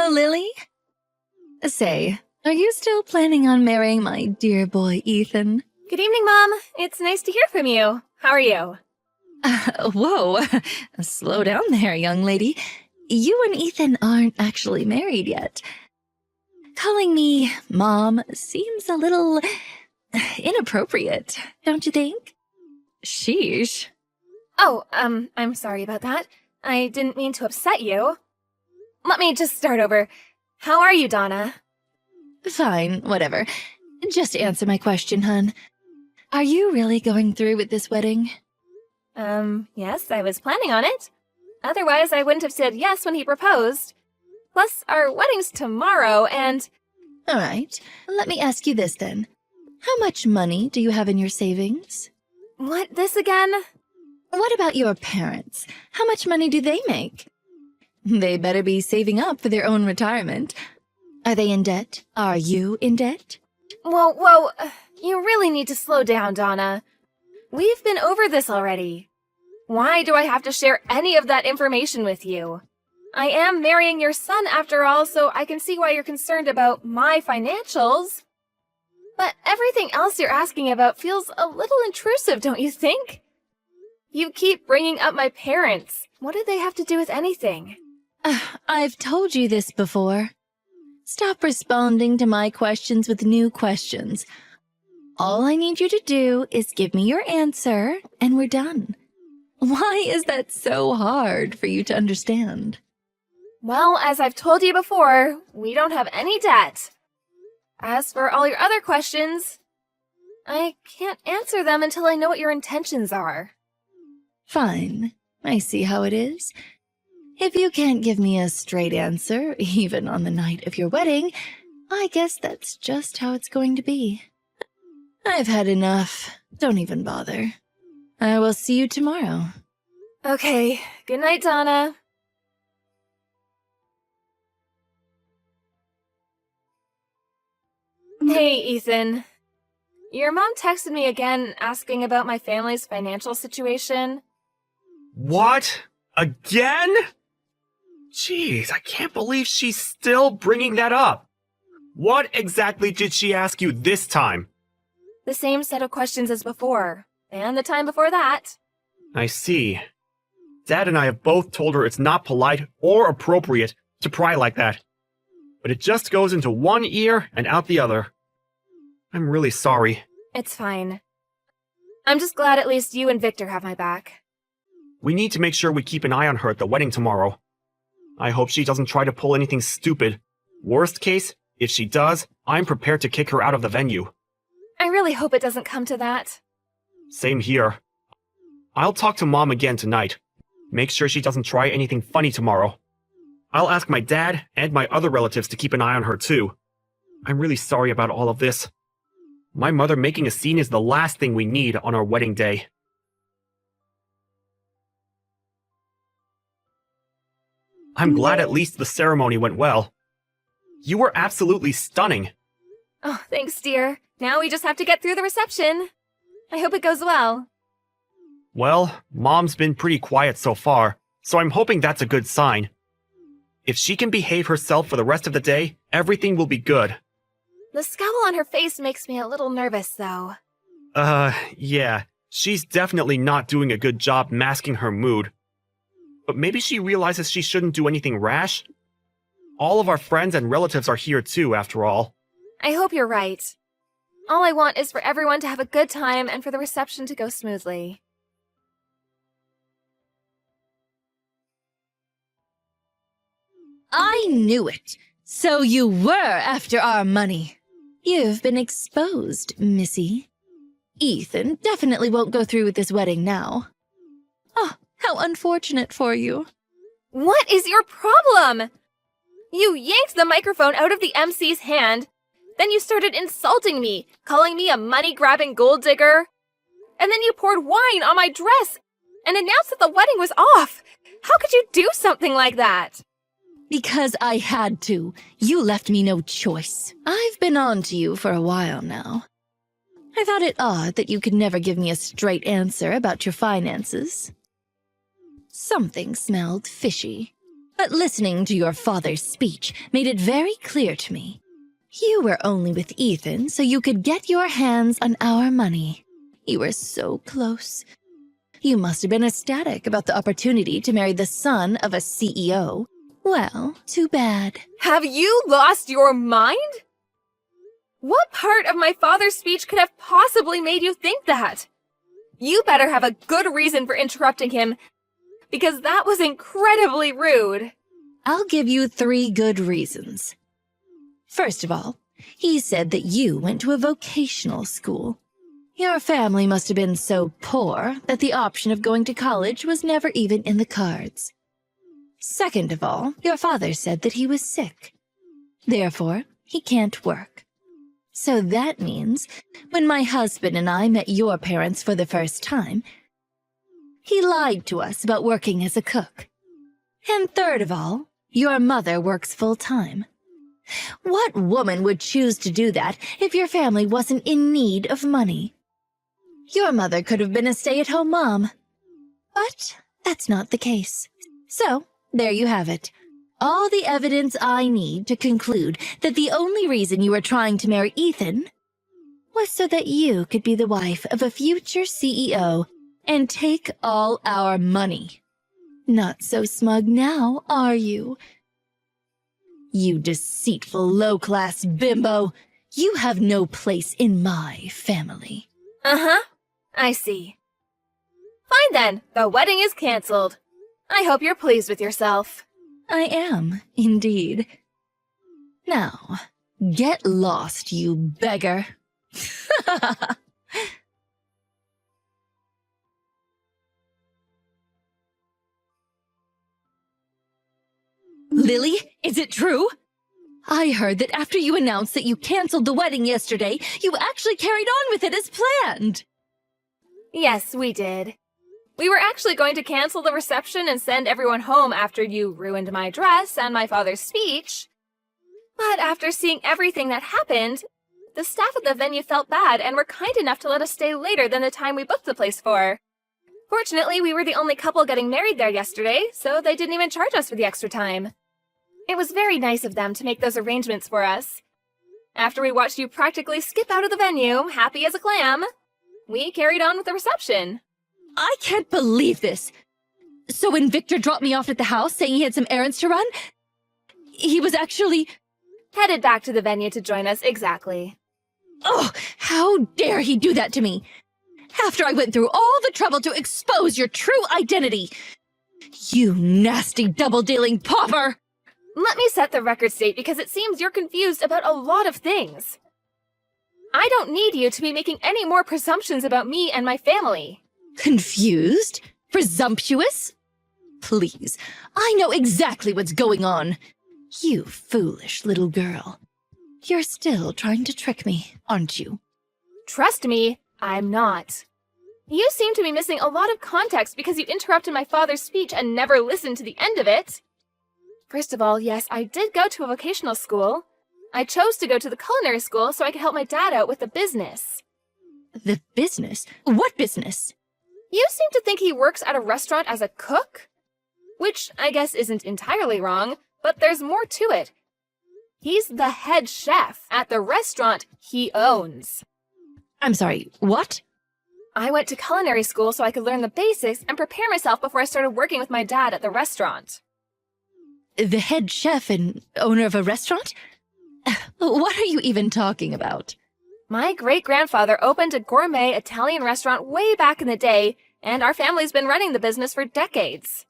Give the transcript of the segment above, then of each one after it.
Hello, Lily. Say, are you still planning on marrying my dear boy, Ethan? Good evening, Mom. It's nice to hear from you. How are you? Whoa, slow down there, young lady. You and Ethan aren't actually married yet. Calling me Mom seems a little inappropriate, don't you think? Sheesh. Oh, I'm sorry about that. I didn't mean to upset you. Let me just start over. How are you, Donna? Fine, whatever. Just answer my question, hun. Are you really going through with this wedding? Yes, I was planning on it. Otherwise, I wouldn't have said yes when he proposed. Plus, our wedding's tomorrow, and... All right, let me ask you this then. How much money do you have in your savings? What, this again? What about your parents? How much money do they make? They better be saving up for their own retirement. Are they in debt? Are you in debt? Whoa, you really need to slow down, Donna. We've been over this already. Why do I have to share any of that information with you? I am marrying your son after all, so I can see why you're concerned about my financials. But everything else you're asking about feels a little intrusive, don't you think? You keep bringing up my parents. What did they have to do with anything? I've told you this before. Stop responding to my questions with new questions. All I need you to do is give me your answer, and we're done. Why is that so hard for you to understand? Well, as I've told you before, we don't have any debt. As for all your other questions, I can't answer them until I know what your intentions are. Fine. I see how it is. If you can't give me a straight answer, even on the night of your wedding, I guess that's just how it's going to be. I've had enough. Don't even bother. I will see you tomorrow. Okay. Good night, Donna. Hey, Ethan. Your mom texted me again asking about my family's financial situation. What? Again? Jeez, I can't believe she's still bringing that up. What exactly did she ask you this time? The same set of questions as before, and the time before that. I see. Dad and I have both told her it's not polite or appropriate to pry like that. But it just goes into one ear and out the other. I'm really sorry. It's fine. I'm just glad at least you and Victor have my back. We need to make sure we keep an eye on her at the wedding tomorrow. I hope she doesn't try to pull anything stupid. Worst case, if she does, I'm prepared to kick her out of the venue. I really hope it doesn't come to that. Same here. I'll talk to Mom again tonight. Make sure she doesn't try anything funny tomorrow. I'll ask my dad and my other relatives to keep an eye on her too. I'm really sorry about all of this. My mother making a scene is the last thing we need on our wedding day. I'm glad at least the ceremony went well. You were absolutely stunning. Oh, thanks, dear. Now we just have to get through the reception. I hope it goes well. Well, Mom's been pretty quiet so far, so I'm hoping that's a good sign. If she can behave herself for the rest of the day, everything will be good. The scowl on her face makes me a little nervous, though. Yeah. She's definitely not doing a good job masking her mood. But maybe she realizes she shouldn't do anything rash? All of our friends and relatives are here too, after all. I hope you're right. All I want is for everyone to have a good time and for the reception to go smoothly. I knew it. So you were after our money. You've been exposed, Missy. Ethan definitely won't go through with this wedding now. Oh, how unfortunate for you. What is your problem? You yanked the microphone out of the MC's hand, then you started insulting me, calling me a money-grabbing gold digger. And then you poured wine on my dress and announced that the wedding was off. How could you do something like that? Because I had to. You left me no choice. I've been on to you for a while now. I thought it odd that you could never give me a straight answer about your finances. Something smelled fishy. But listening to your father's speech made it very clear to me. You were only with Ethan so you could get your hands on our money. You were so close. You must have been ecstatic about the opportunity to marry the son of a CEO. Well, too bad. Have you lost your mind? What part of my father's speech could have possibly made you think that? You better have a good reason for interrupting him, because that was incredibly rude. I'll give you 3 good reasons. First of all, he said that you went to a vocational school. Your family must have been so poor that the option of going to college was never even in the cards. Second of all, your father said that he was sick. Therefore, he can't work. So that means, when my husband and I met your parents for the first time, he lied to us about working as a cook. And third of all, your mother works full-time. What woman would choose to do that if your family wasn't in need of money? Your mother could have been a stay-at-home mom. But that's not the case. So, there you have it. All the evidence I need to conclude that the only reason you were trying to marry Ethan was so that you could be the wife of a future CEO and take all our money. Not so smug now, are you? You deceitful low-class bimbo. You have no place in my family. Uh-huh. I see. Fine then. The wedding is canceled. I hope you're pleased with yourself. I am, indeed. Now, get lost, you beggar. Lily, is it true? I heard that after you announced that you canceled the wedding yesterday, you actually carried on with it as planned. Yes, we did. We were actually going to cancel the reception and send everyone home after you ruined my dress and my father's speech. But after seeing everything that happened, the staff at the venue felt bad and were kind enough to let us stay later than the time we booked the place for. Fortunately, we were the only couple getting married there yesterday, so they didn't even charge us for the extra time. It was very nice of them to make those arrangements for us. After we watched you practically skip out of the venue, happy as a clam, we carried on with the reception. I can't believe this. So when Victor dropped me off at the house saying he had some errands to run, he was actually... Headed back to the venue to join us, exactly. Oh, how dare he do that to me? After I went through all the trouble to expose your true identity. You nasty double-dealing pauper! Let me set the record straight because it seems you're confused about a lot of things. I don't need you to be making any more presumptions about me and my family. Confused? Presumptuous? Please, I know exactly what's going on. You foolish little girl. You're still trying to trick me, aren't you? Trust me, I'm not. You seem to be missing a lot of context because you interrupted my father's speech and never listened to the end of it. First of all, yes, I did go to a vocational school. I chose to go to the culinary school so I could help my dad out with the business. The business? What business? You seem to think he works at a restaurant as a cook? Which I guess isn't entirely wrong, but there's more to it. He's the head chef at the restaurant he owns. I'm sorry, what? I went to culinary school so I could learn the basics and prepare myself before I started working with my dad at the restaurant. The head chef and owner of a restaurant? What are you even talking about? My great-grandfather opened a gourmet Italian restaurant way back in the day, and our family's been running the business for decades.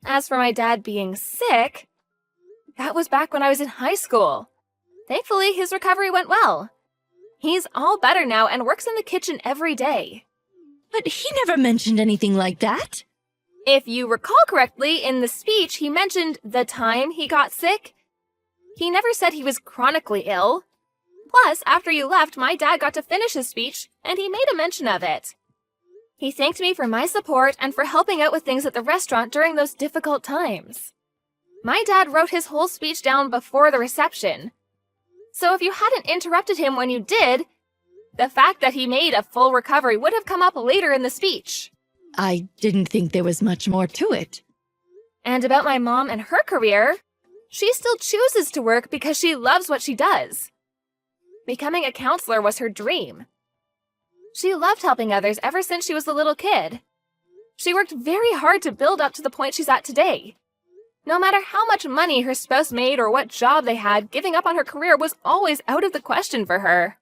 As for my dad being sick, that was back when I was in high school. Thankfully, his recovery went well. He's all better now and works in the kitchen every day. But he never mentioned anything like that. If you recall correctly, in the speech, he mentioned the time he got sick. He never said he was chronically ill. Plus, after you left, my dad got to finish his speech, and he made a mention of it. He thanked me for my support and for helping out with things at the restaurant during those difficult times. My dad wrote his whole speech down before the reception. So if you hadn't interrupted him when you did, the fact that he made a full recovery would have come up later in the speech. I didn't think there was much more to it. And about my mom and her career, she still chooses to work because she loves what she does. Becoming a counselor was her dream. She loved helping others ever since she was a little kid. She worked very hard to build up to the point she's at today. No matter how much money her spouse made or what job they had, giving up on her career was always out of the question for her.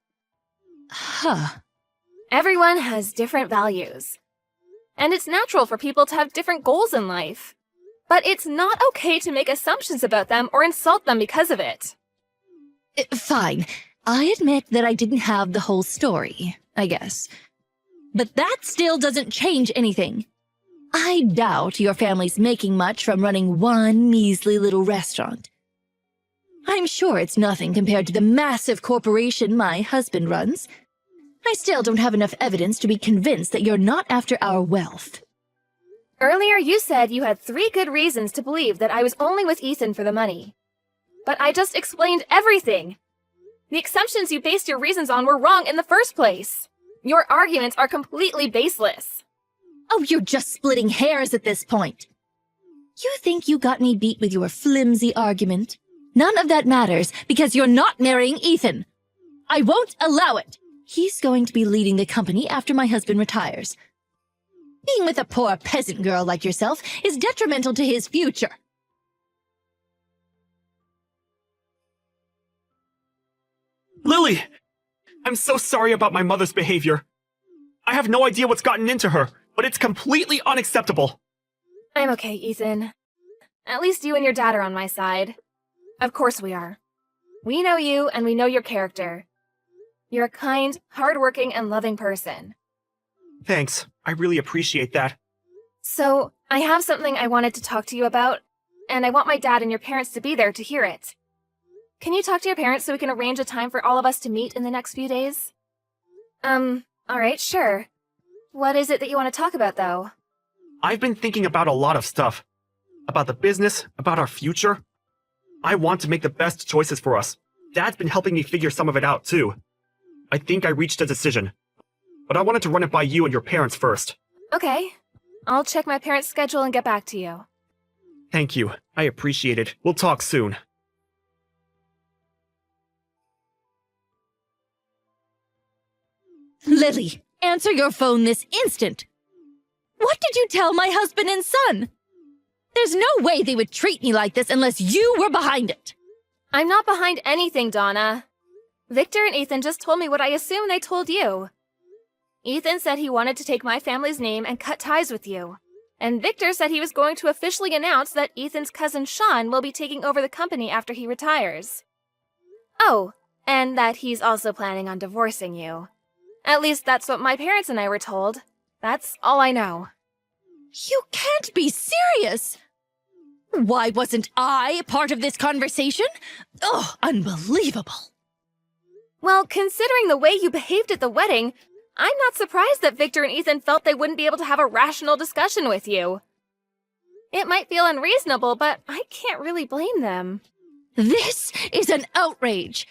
Huh. Everyone has different values. And it's natural for people to have different goals in life. But it's not okay to make assumptions about them or insult them because of it. Fine. I admit that I didn't have the whole story, I guess. But that still doesn't change anything. I doubt your family's making much from running one measly little restaurant. I'm sure it's nothing compared to the massive corporation my husband runs. I still don't have enough evidence to be convinced that you're not after our wealth. Earlier you said you had 3 good reasons to believe that I was only with Ethan for the money. But I just explained everything. The assumptions you based your reasons on were wrong in the first place. Your arguments are completely baseless. Oh, you're just splitting hairs at this point. You think you got me beat with your flimsy argument? None of that matters because you're not marrying Ethan. I won't allow it. He's going to be leading the company after my husband retires. Being with a poor peasant girl like yourself is detrimental to his future. Lily! I'm so sorry about my mother's behavior. I have no idea what's gotten into her, but it's completely unacceptable. I'm okay, Ethan. At least you and your dad are on my side. Of course we are. We know you and we know your character. You're a kind, hardworking, and loving person. Thanks. I really appreciate that. So, I have something I wanted to talk to you about, and I want my dad and your parents to be there to hear it. Can you talk to your parents so we can arrange a time for all of us to meet in the next few days? Alright, sure. What is it that you want to talk about, though? I've been thinking about a lot of stuff. About the business, about our future. I want to make the best choices for us. Dad's been helping me figure some of it out, too. I think I reached a decision. But I wanted to run it by you and your parents first. Okay. I'll check my parents' schedule and get back to you. Thank you. I appreciate it. We'll talk soon. Lily, answer your phone this instant. What did you tell my husband and son? There's no way they would treat me like this unless you were behind it. I'm not behind anything, Donna. Victor and Ethan just told me what I assume they told you. Ethan said he wanted to take my family's name and cut ties with you. And Victor said he was going to officially announce that Ethan's cousin Sean will be taking over the company after he retires. Oh, and that he's also planning on divorcing you. At least that's what my parents and I were told. That's all I know. You can't be serious! Why wasn't I part of this conversation? Oh, unbelievable. Well, considering the way you behaved at the wedding, I'm not surprised that Victor and Ethan felt they wouldn't be able to have a rational discussion with you. It might feel unreasonable, but I can't really blame them. This is an outrage.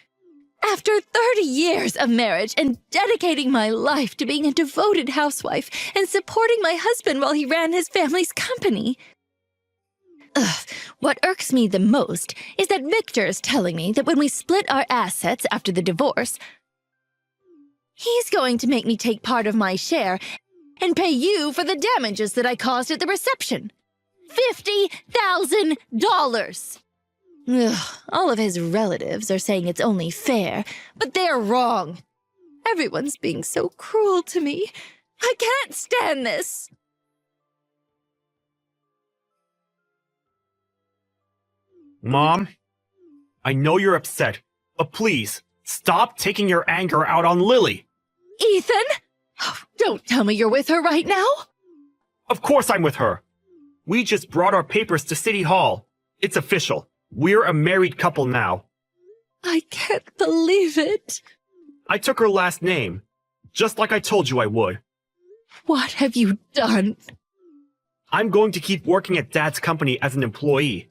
After 30 years of marriage and dedicating my life to being a devoted housewife and supporting my husband while he ran his family's company. What irks me the most is that Victor's telling me that when we split our assets after the divorce, he's going to make me take part of my share and pay you for the damages that I caused at the reception. $50,000! All of his relatives are saying it's only fair, but they're wrong. Everyone's being so cruel to me. I can't stand this. Mom, I know you're upset, but please, stop taking your anger out on Lily. Ethan? Don't tell me you're with her right now. Of course I'm with her. We just brought our papers to City Hall. It's official. We're a married couple now. I can't believe it. I took her last name, just like I told you I would. What have you done? I'm going to keep working at Dad's company as an employee,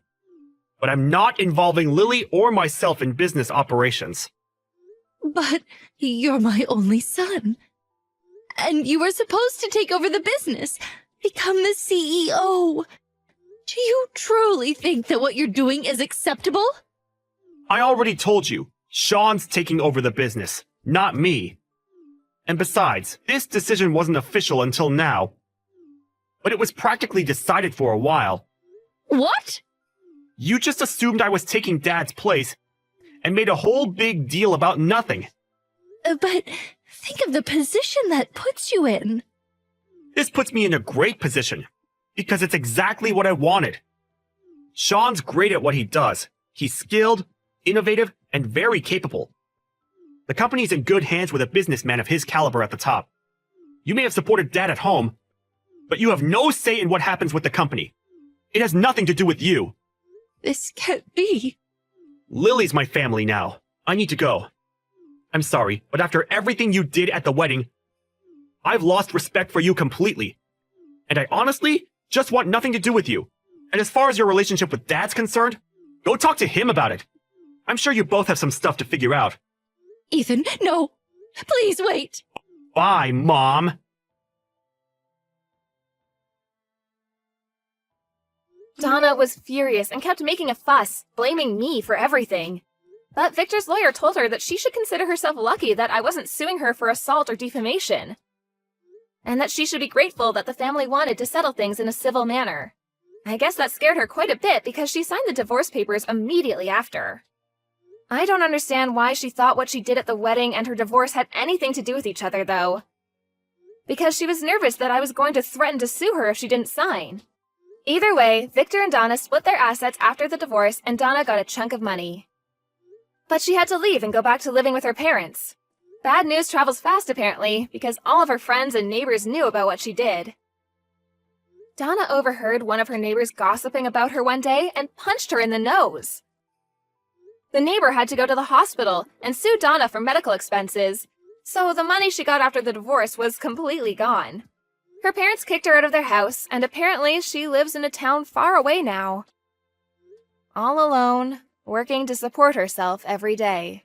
but I'm not involving Lily or myself in business operations. But you're my only son. And you were supposed to take over the business, become the CEO. Do you truly think that what you're doing is acceptable? I already told you, Sean's taking over the business, not me. And besides, this decision wasn't official until now. But it was practically decided for a while. What? You just assumed I was taking Dad's place and made a whole big deal about nothing. But think of the position that puts you in. This puts me in a great position, because it's exactly what I wanted. Sean's great at what he does. He's skilled, innovative, and very capable. The company's in good hands with a businessman of his caliber at the top. You may have supported Dad at home, but you have no say in what happens with the company. It has nothing to do with you. This can't be. Lily's my family now. I need to go. I'm sorry, but after everything you did at the wedding, I've lost respect for you completely. And I honestly just want nothing to do with you. And as far as your relationship with Dad's concerned, go talk to him about it. I'm sure you both have some stuff to figure out. Ethan, no. Please wait. Bye, Mom. Donna was furious and kept making a fuss, blaming me for everything. But Victor's lawyer told her that she should consider herself lucky that I wasn't suing her for assault or defamation, and that she should be grateful that the family wanted to settle things in a civil manner. I guess that scared her quite a bit because she signed the divorce papers immediately after. I don't understand why she thought what she did at the wedding and her divorce had anything to do with each other, though. Because she was nervous that I was going to threaten to sue her if she didn't sign. Either way, Victor and Donna split their assets after the divorce, and Donna got a chunk of money. But she had to leave and go back to living with her parents. Bad news travels fast, apparently, because all of her friends and neighbors knew about what she did. Donna overheard one of her neighbors gossiping about her one day and punched her in the nose. The neighbor had to go to the hospital and sue Donna for medical expenses, so the money she got after the divorce was completely gone. Her parents kicked her out of their house, and apparently she lives in a town far away now. All alone, working to support herself every day.